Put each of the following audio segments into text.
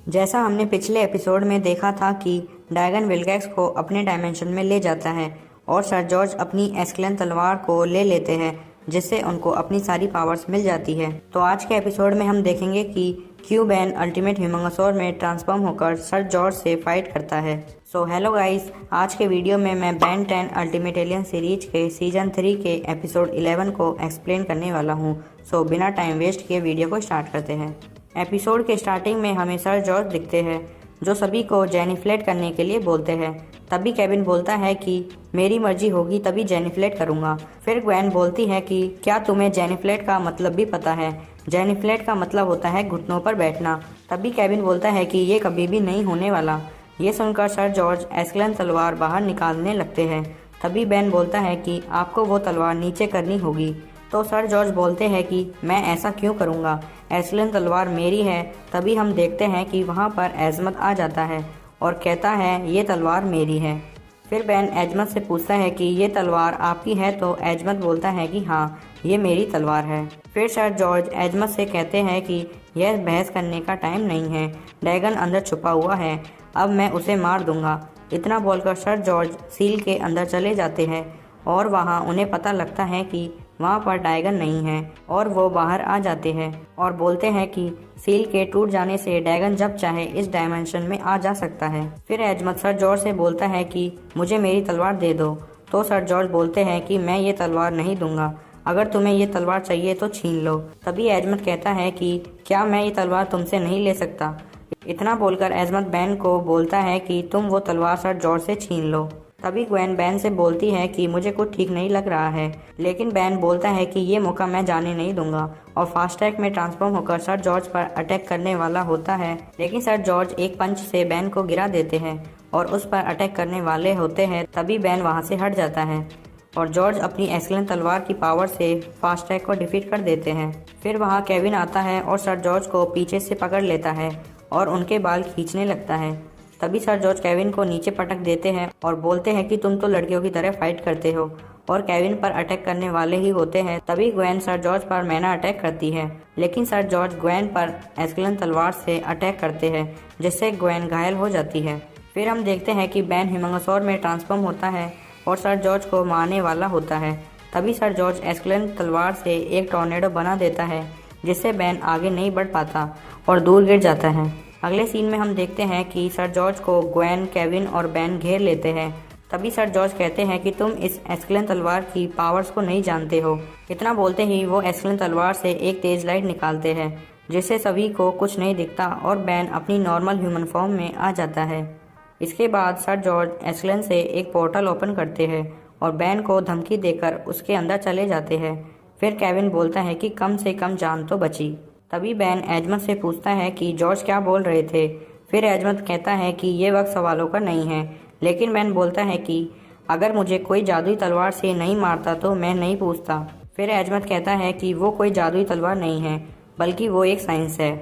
जैसा हमने पिछले एपिसोड में देखा था कि ड्रैगन विल्गैक्स को अपने डायमेंशन में ले जाता है और सर जॉर्ज अपनी एस्क्लेन तलवार को ले लेते हैं, जिससे उनको अपनी सारी पावर्स मिल जाती है। तो आज के एपिसोड में हम देखेंगे कि क्यों बैन अल्टीमेट ह्यूमंगोसॉर में ट्रांसफॉर्म होकर सर जॉर्ज से फाइट करता है। सो हेलो गाइस, आज के वीडियो में मैं बैन 10 अल्टीमेट एलियन सीरीज के सीजन 3 के एपिसोड 11 को एक्सप्लेन करने वाला हूँ। सो बिना टाइम वेस्ट किए वीडियो को स्टार्ट करते हैं। एपिसोड के स्टार्टिंग में हमें सर जॉर्ज दिखते हैं जो सभी को जेनिफ्लेट करने के लिए बोलते हैं। तभी केविन बोलता है कि मेरी मर्जी होगी तभी जेनिफ्लेट करूंगा। फिर ग्वेन बोलती है कि क्या तुम्हें जेनिफ्लेट का मतलब भी पता है? जेनिफ्लेट का मतलब होता है घुटनों पर बैठना। तभी केविन बोलता है कि ये कभी भी नहीं होने वाला। ये सुनकर सर जॉर्ज एस्क्लेन तलवार बाहर निकालने लगते हैं। तभी बैन बोलता है कि आपको वो तलवार नीचे करनी होगी। तो सर जॉर्ज बोलते हैं कि मैं ऐसा क्यों करूँगा, एस्क्लेन तलवार मेरी है। तभी हम देखते हैं कि वहाँ पर एजमत आ जाता है और कहता है ये तलवार मेरी है। फिर बैन एजमत से पूछता है कि ये तलवार आपकी है, तो एजमत बोलता है कि हाँ ये मेरी तलवार है। फिर सर जॉर्ज एजमत से कहते हैं कि यह बहस करने का टाइम नहीं है, ड्रैगन अंदर छुपा हुआ है, अब मैं उसे मार दूंगा। इतना बोलकर सर जॉर्ज सील के अंदर चले जाते हैं और वहाँ उन्हें पता लगता है कि वहाँ पर ड्रैगन नहीं है और वो बाहर आ जाते हैं और बोलते हैं कि सील के टूट जाने से ड्रैगन जब चाहे इस डायमेंशन में आ जा सकता है। फिर एजमत सर जॉर्ज से बोलता है कि मुझे मेरी तलवार दे दो। तो सर जॉर्ज बोलते हैं कि मैं ये तलवार नहीं दूंगा, अगर तुम्हें ये तलवार चाहिए तो छीन लो। तभी एजमत कहता है कि क्या मैं ये तलवार तुमसे नहीं ले सकता। इतना बोलकर एजमत बैन को बोलता है कि तुम वो तलवार सर जॉर्ज से छीन लो। तभी ग्वेन बैन से बोलती है कि मुझे कुछ ठीक नहीं लग रहा है, लेकिन बैन बोलता है कि ये मौका मैं जाने नहीं दूंगा और फास्ट ट्रैक में ट्रांसफॉर्म होकर सर जॉर्ज पर अटैक करने वाला होता है। लेकिन सर जॉर्ज एक पंच से बैन को गिरा देते हैं और उस पर अटैक करने वाले होते हैं। तभी बैन वहाँ से हट जाता है और जॉर्ज अपनी एस्क्लेन तलवार की पावर से फास्ट ट्रैक को डिफीट कर देते हैं। फिर वहाँ केविन आता है और सर जॉर्ज को पीछे से पकड़ लेता है और उनके बाल खींचने लगता है। तभी सर जॉर्ज केविन को नीचे पटक देते हैं और बोलते हैं कि तुम तो लड़कियों की तरह फाइट करते हो, और केविन पर अटैक करने वाले ही होते हैं। तभी ग्वेन सर जॉर्ज पर मैना अटैक करती है, लेकिन सर जॉर्ज ग्वेन पर एस्क्लेन तलवार से अटैक करते हैं, जिससे ग्वेन घायल हो जाती है। फिर हम देखते हैं कि बैन ह्यूमंगोसॉर में ट्रांसफॉर्म होता है और सर जॉर्ज को मारने वाला होता है। तभी सर जॉर्ज एस्क्लेन तलवार से एक टॉर्नेडो बना देता है, जिससे बैन आगे नहीं बढ़ पाता और दूर गिर जाता है। अगले सीन में हम देखते हैं कि सर जॉर्ज को ग्वेन, केविन और बैन घेर लेते हैं। तभी सर जॉर्ज कहते हैं कि तुम इस एस्क्लेन तलवार की पावर्स को नहीं जानते हो। इतना बोलते ही वो एस्क्लेन तलवार से एक तेज लाइट निकालते हैं, जिससे सभी को कुछ नहीं दिखता और बैन अपनी नॉर्मल ह्यूमन फॉर्म में आ जाता है। इसके बाद सर जॉर्ज एस्क्लेन से एक पोर्टल ओपन करते हैं और बैन को धमकी देकर उसके अंदर चले जाते हैं। फिर केविन बोलता है कि कम से कम जान तो बची। तभी बैन एजमत से पूछता है कि जॉर्ज क्या बोल रहे थे। फिर एजमत कहता है कि ये वक्त सवालों का नहीं है, लेकिन बैन बोलता है कि अगर मुझे कोई जादुई तलवार से नहीं मारता तो मैं नहीं पूछता। फिर एजमत कहता है कि वो कोई जादुई तलवार नहीं है, बल्कि वो एक साइंस है।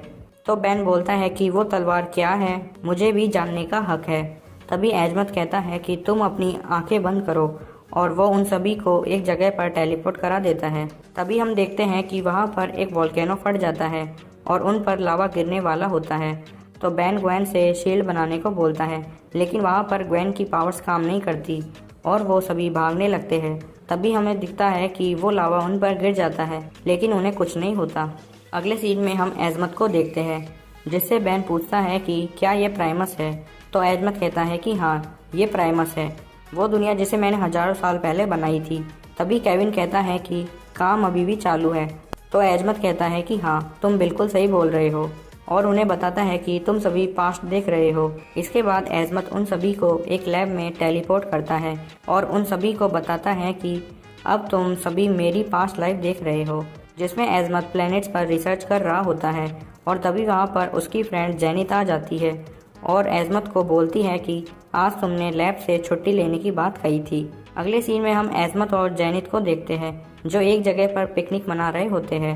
तो बैन बोलता है कि वो तलवार क्या है, मुझे भी जानने का हक है। तभी एजमत कहता है कि तुम अपनी आंखें बंद करो, और वो उन सभी को एक जगह पर टेलीपोर्ट करा देता है। तभी हम देखते हैं कि वहाँ पर एक वोल्केनो फट जाता है और उन पर लावा गिरने वाला होता है। तो बैन ग्वेन से शील्ड बनाने को बोलता है, लेकिन वहाँ पर ग्वेन की पावर्स काम नहीं करती और वो सभी भागने लगते हैं। तभी हमें दिखता है कि वो लावा उन पर गिर जाता है, लेकिन उन्हें कुछ नहीं होता। अगले सीन में हम एजमत को देखते हैं, जिससे बैन पूछता है कि क्या ये प्राइमस है। तो एजमत कहता है कि हाँ ये प्राइमस है, वो दुनिया जिसे मैंने हजारों साल पहले बनाई थी। तभी केविन कहता है कि काम अभी भी चालू है। तो एजमत कहता है कि हाँ तुम बिल्कुल सही बोल रहे हो, और उन्हें बताता है कि तुम सभी पास्ट देख रहे हो। इसके बाद एजमत उन सभी को एक लैब में टेलीपोर्ट करता है और उन सभी को बताता है कि अब तुम सभी मेरी पास्ट लाइफ देख रहे हो, जिसमें एजमत प्लैनेट्स पर रिसर्च कर रहा होता है। और तभी वहाँ पर उसकी फ्रेंड जेनित आ जाती है और एजमत को बोलती है कि आज तुमने लैब से छुट्टी लेने की बात कही थी। अगले सीन में हम एजमत और जेनित को देखते हैं, जो एक जगह पर पिकनिक मना रहे होते हैं।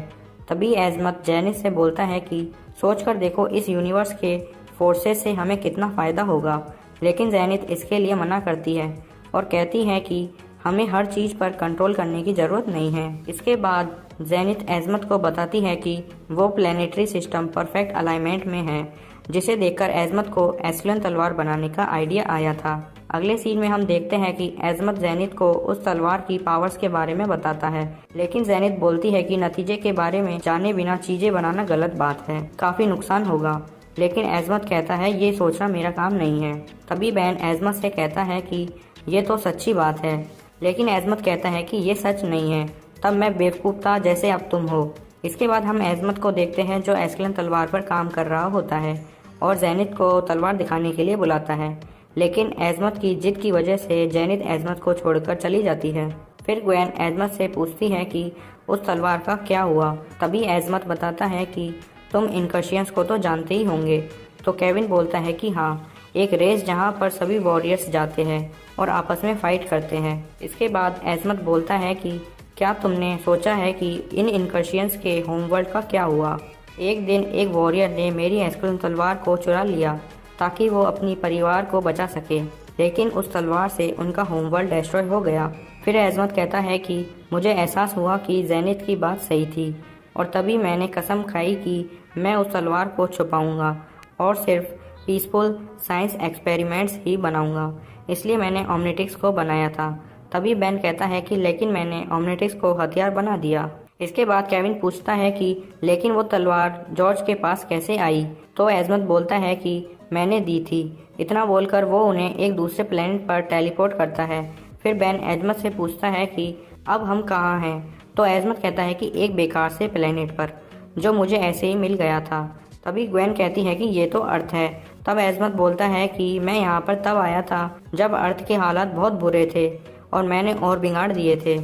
तभी एजमत जेनित से बोलता है कि सोच कर देखो इस यूनिवर्स के फोर्सेस से हमें कितना फ़ायदा होगा। लेकिन जेनित इसके लिए मना करती है और कहती है कि हमें हर चीज़ पर कंट्रोल करने की ज़रूरत नहीं है। इसके बाद जेनित एजमत को बताती है कि वो प्लानिटरी सिस्टम परफेक्ट अलाइनमेंट में है, जिसे देखकर एजमत को एस्कलन तलवार बनाने का आइडिया आया था। अगले सीन में हम देखते हैं कि एजमत जेनिथ को उस तलवार की पावर्स के बारे में बताता है, लेकिन जेनिथ बोलती है कि नतीजे के बारे में जाने बिना चीजें बनाना गलत बात है, काफी नुकसान होगा। लेकिन एजमत कहता है ये सोचना मेरा काम नहीं है। तभी बैन एजमत से कहता है कि ये तो सच्ची बात है, लेकिन एजमत कहता है कि ये सच नहीं है, तब मैं बेवकूफ़ था जैसे अब तुम हो। इसके बाद हम एजमत को देखते हैं जो एस्कलन तलवार पर काम कर रहा होता है और जेनिथ को तलवार दिखाने के लिए बुलाता है, लेकिन एजमत की जिद की वजह से जेनिथ एजमत को छोड़कर चली जाती है। फिर ग्वेन एजमत से पूछती है कि उस तलवार का क्या हुआ। तभी एजमत बताता है कि तुम इनकर्शियंस को तो जानते ही होंगे। तो केविन बोलता है कि हाँ, एक रेस जहाँ पर सभी वॉरियर्स जाते हैं और आपस में फाइट करते हैं। इसके बाद एजमत बोलता है कि क्या तुमने सोचा है कि इन इनकर्शियंस के होमवर्ल्ड का क्या हुआ। एक दिन एक वॉरियर ने मेरी एस्कलन तलवार को चुरा लिया ताकि वो अपनी परिवार को बचा सके, लेकिन उस तलवार से उनका होमवर्ल्ड डिस्ट्रॉय हो गया। फिर एजमत कहता है कि मुझे एहसास हुआ कि जेनिथ की बात सही थी और तभी मैंने कसम खाई कि मैं उस तलवार को छुपाऊंगा और सिर्फ पीसफुल साइंस एक्सपेरिमेंट्स ही बनाऊंगा, इसलिए मैंने ओमनिट्रिक्स को बनाया था। तभी बेन कहता है कि लेकिन मैंने ओमनिट्रिक्स को हथियार बना दिया। इसके बाद केविन पूछता है कि लेकिन वो तलवार जॉर्ज के पास कैसे आई। तो एजमत बोलता है कि मैंने दी थी। इतना बोलकर वो उन्हें एक दूसरे प्लेनेट पर टेलीपोर्ट करता है। फिर बेन एजमत से पूछता है कि अब हम कहाँ हैं। तो एजमत कहता है कि एक बेकार से प्लेनेट पर जो मुझे ऐसे ही मिल गया था। तभी ग्वेन कहती है कि ये तो अर्थ है। तब एजमत बोलता है कि मैं यहाँ पर तब आया था जब अर्थ के हालात बहुत बुरे थे और मैंने और बिगाड़ दिए थे।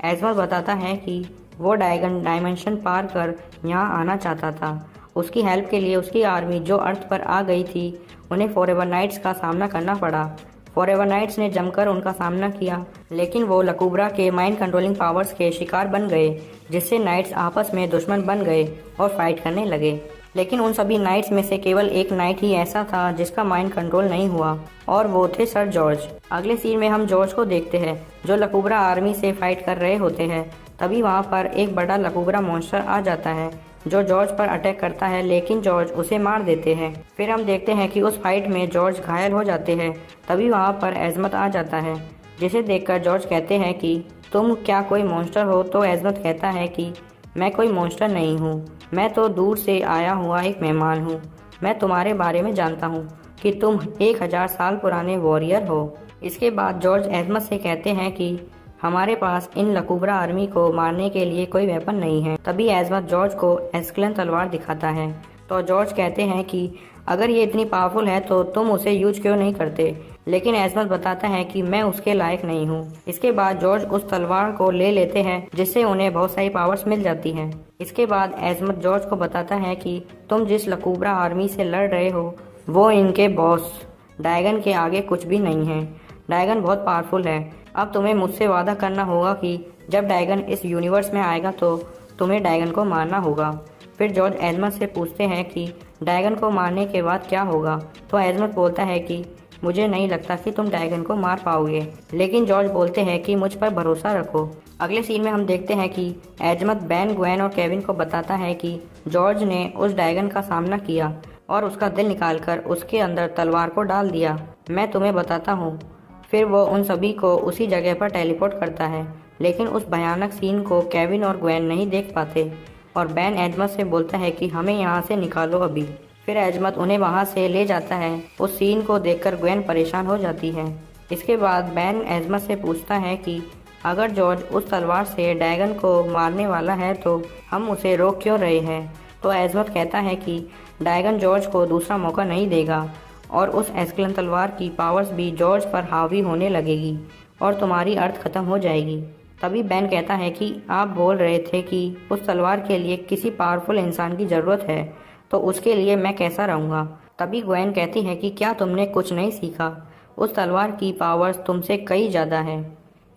एजमत बताता है कि वो डायमेंशन पार कर यहाँ आना चाहता था। उसकी हेल्प के लिए उसकी आर्मी जो अर्थ पर आ गई थी उन्हें फॉरएवर नाइट्स का सामना करना पड़ा। फॉरएवर नाइट्स ने जमकर उनका सामना किया, लेकिन वो लकूबरा के माइंड कंट्रोलिंग पावर्स के शिकार बन गए, जिससे नाइट्स आपस में दुश्मन बन गए और फाइट करने लगे। लेकिन उन सभी नाइट्स में से केवल एक नाइट ही ऐसा था जिसका माइंड कंट्रोल नहीं हुआ और वो थे सर जॉर्ज। अगले सीन में हम जॉर्ज को देखते हैं जो लकूबरा आर्मी से फाइट कर रहे होते हैं। तभी वहाँ पर एक बड़ा लकूबरा मॉन्स्टर आ जाता है जो जॉर्ज पर अटैक करता है, लेकिन जॉर्ज उसे मार देते हैं। फिर हम देखते हैं कि उस फाइट में जॉर्ज घायल हो जाते हैं। तभी वहाँ पर एजमत आ जाता है, जिसे देखकर जॉर्ज कहते हैं कि तुम क्या कोई मॉन्स्टर हो। तो एजमत कहता है कि मैं कोई मॉन्स्टर नहीं हूँ, मैं तो दूर से आया हुआ एक मेहमान हूँ। मैं तुम्हारे बारे में जानता हूँ कि तुम 1000 साल पुराने वॉरियर हो। इसके बाद जॉर्ज एजमत से कहते हैं कि हमारे पास इन लकूबरा आर्मी को मारने के लिए कोई वेपन नहीं है। तभी एजमत जॉर्ज को एस्कलन तलवार दिखाता है। तो जॉर्ज कहते हैं कि अगर ये इतनी पावरफुल है तो तुम उसे यूज क्यों नहीं करते, लेकिन एजमत बताता है कि मैं उसके लायक नहीं हूँ। इसके बाद जॉर्ज उस तलवार को ले लेते हैं, जिससे उन्हें बहुत सारी पावर्स मिल जाती हैं। इसके बाद एजमत जॉर्ज को बताता है कि तुम जिस लकूबरा आर्मी से लड़ रहे हो वो इनके बॉस ड्रैगन के आगे कुछ भी नहीं है। ड्रैगन बहुत पावरफुल है। अब तुम्हें मुझसे वादा करना होगा कि जब ड्रैगन इस यूनिवर्स में आएगा तो तुम्हें ड्रैगन को मारना होगा। फिर जॉर्ज एजमत से पूछते हैं कि ड्रैगन को मारने के बाद क्या होगा। तो एजमत बोलता है कि मुझे नहीं लगता कि तुम ड्रैगन को मार पाओगे, लेकिन जॉर्ज बोलते हैं कि मुझ पर भरोसा रखो। अगले सीन में हम देखते हैं कि एजमत बैन, ग्वेन और केविन को बताता है कि जॉर्ज ने उस ड्रैगन का सामना किया और उसका दिल निकालकर उसके अंदर तलवार को डाल दिया। मैं तुम्हें बताता हूँ। फिर वो उन सभी को उसी जगह पर टेलीपोर्ट करता है, लेकिन उस भयानक सीन को केविन और ग्वेन नहीं देख पाते और बैन एजमत से बोलता है कि हमें यहाँ से निकालो अभी। फिर एजमत उन्हें वहाँ से ले जाता है। उस सीन को देखकर ग्वेन परेशान हो जाती है। इसके बाद बैन एजमत से पूछता है कि अगर जॉर्ज उस तलवार से ड्रैगन को मारने वाला है तो हम उसे रोक क्यों रहे हैं। तो एजमत कहता है कि ड्रैगन जॉर्ज को दूसरा मौका नहीं देगा और उस एस्कलन तलवार की पावर्स भी जॉर्ज पर हावी होने लगेगी और तुम्हारी अर्थ खत्म हो जाएगी। तभी बैन कहता है कि आप बोल रहे थे कि उस तलवार के लिए किसी पावरफुल इंसान की ज़रूरत है, तो उसके लिए मैं कैसा रहूँगा। तभी ग्वेन कहती है कि क्या तुमने कुछ नहीं सीखा, उस तलवार की पावर्स तुमसे कई ज़्यादा है।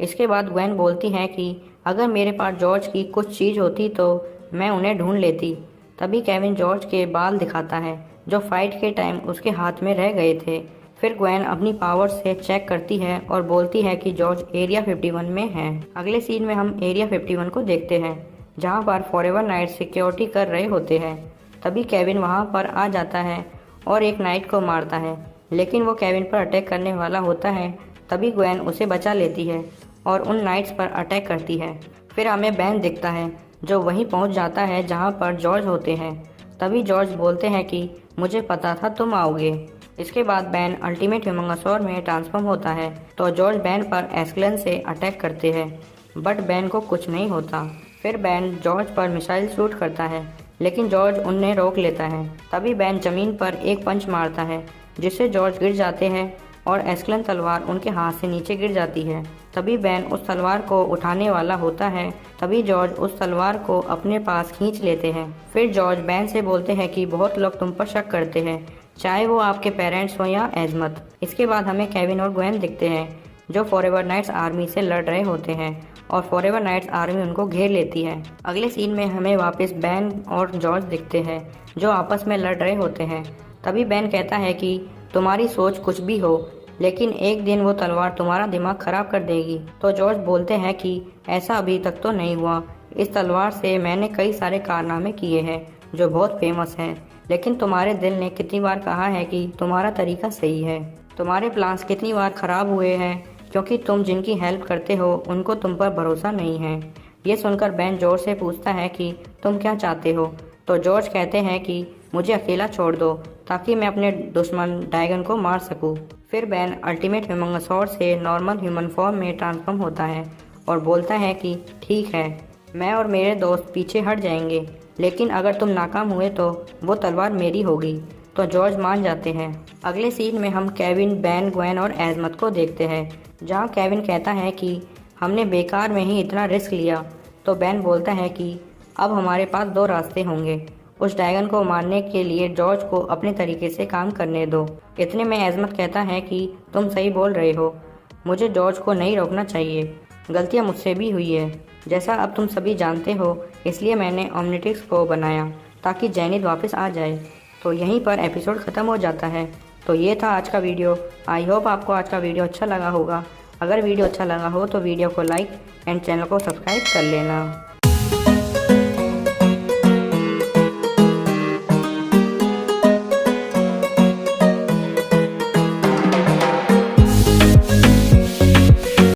इसके बाद ग्वेन बोलती है कि अगर मेरे पास जॉर्ज की कुछ चीज़ होती तो मैं उन्हें ढूंढ लेती। तभी केविन जॉर्ज के बाल दिखाता है जो फाइट के टाइम उसके हाथ में रह गए थे। फिर ग्वेन अपनी पावर से चेक करती है और बोलती है कि जॉर्ज एरिया 51 में है। अगले सीन में हम एरिया 51 को देखते हैं, जहां पर फॉरएवर नाइट सिक्योरिटी कर रहे होते हैं। तभी केविन वहां पर आ जाता है और एक नाइट को मारता है, लेकिन वो केविन पर अटैक करने वाला होता है। तभी ग्वेन उसे बचा लेती है और उन नाइट्स पर अटैक करती है। फिर हमें बैन दिखता है जो वहीं पहुंच जाता है जहां पर जॉर्ज होते हैं। तभी जॉर्ज बोलते हैं कि मुझे पता था तुम आओगे। इसके बाद बैन अल्टीमेट ह्यूमंगोसॉर में ट्रांसफॉर्म होता है तो जॉर्ज बैन पर एस्केलन से अटैक करते हैं, बट बैन को कुछ नहीं होता। फिर बैन जॉर्ज पर मिसाइल शूट करता है, लेकिन जॉर्ज उन्हें रोक लेता है। तभी बैन जमीन पर एक पंच मारता है जिससे जॉर्ज गिर जाते हैं और एस्केलन तलवार उनके हाथ से नीचे गिर जाती है। तभी बैन उस तलवार को उठाने वाला होता है, तभी जॉर्ज उस तलवार को अपने पास खींच लेते हैं। फिर जॉर्ज बैन से बोलते हैं कि बहुत लोग तुम पर शक करते हैं, चाहे वो आपके पेरेंट्स हो या एजमत। इसके बाद हमें केविन और ग्वेन दिखते हैं जो फॉरएवर नाइट्स आर्मी से लड़ रहे होते हैं और फॉरएवर नाइट्स आर्मी उनको घेर लेती है। अगले सीन में हमें वापस बैन और जॉर्ज दिखते हैं जो आपस में लड़ रहे होते हैं। तभी बैन कहता है कि तुम्हारी सोच कुछ भी हो, लेकिन एक दिन वो तलवार तुम्हारा दिमाग खराब कर देगी। तो जॉर्ज बोलते हैं कि ऐसा अभी तक तो नहीं हुआ। इस तलवार से मैंने कई सारे कारनामे किए हैं जो बहुत फेमस हैं, लेकिन तुम्हारे दिल ने कितनी बार कहा है कि तुम्हारा तरीका सही है। तुम्हारे प्लान्स कितनी बार खराब हुए हैं क्योंकि तुम जिनकी हेल्प करते हो उनको तुम पर भरोसा नहीं है। ये सुनकर बैन जॉर्ज से पूछता है कि तुम क्या चाहते हो। तो जॉर्ज कहते हैं कि मुझे अकेला छोड़ दो ताकि मैं अपने दुश्मन ड्रैगन को मार सकूं। फिर बैन अल्टीमेट ह्यूमंगोसॉर से नॉर्मल ह्यूमन फॉर्म में ट्रांसफॉर्म होता है और बोलता है कि ठीक है, मैं और मेरे दोस्त पीछे हट जाएंगे, लेकिन अगर तुम नाकाम हुए तो वो तलवार मेरी होगी। तो जॉर्ज मान जाते हैं। अगले सीन में हम केविन, बैन, ग्वेन और एजमत को देखते हैं जहाँ केविन कहता है कि हमने बेकार में ही इतना रिस्क लिया। तो बैन बोलता है कि अब हमारे पास दो रास्ते होंगे, उस ड्रैगन को मारने के लिए जॉर्ज को अपने तरीके से काम करने दो। इतने में एजमत कहता है कि तुम सही बोल रहे हो, मुझे जॉर्ज को नहीं रोकना चाहिए, गलतियाँ मुझसे भी हुई है। जैसा अब तुम सभी जानते हो, इसलिए मैंने ओमनिट्रिक्स को बनाया ताकि जेनिथ वापस आ जाए। तो यहीं पर एपिसोड ख़त्म हो जाता है। तो ये था आज का वीडियो। आई होप आपको आज का वीडियो अच्छा लगा होगा। अगर वीडियो अच्छा लगा हो तो वीडियो को लाइक एंड चैनल को सब्सक्राइब कर लेना।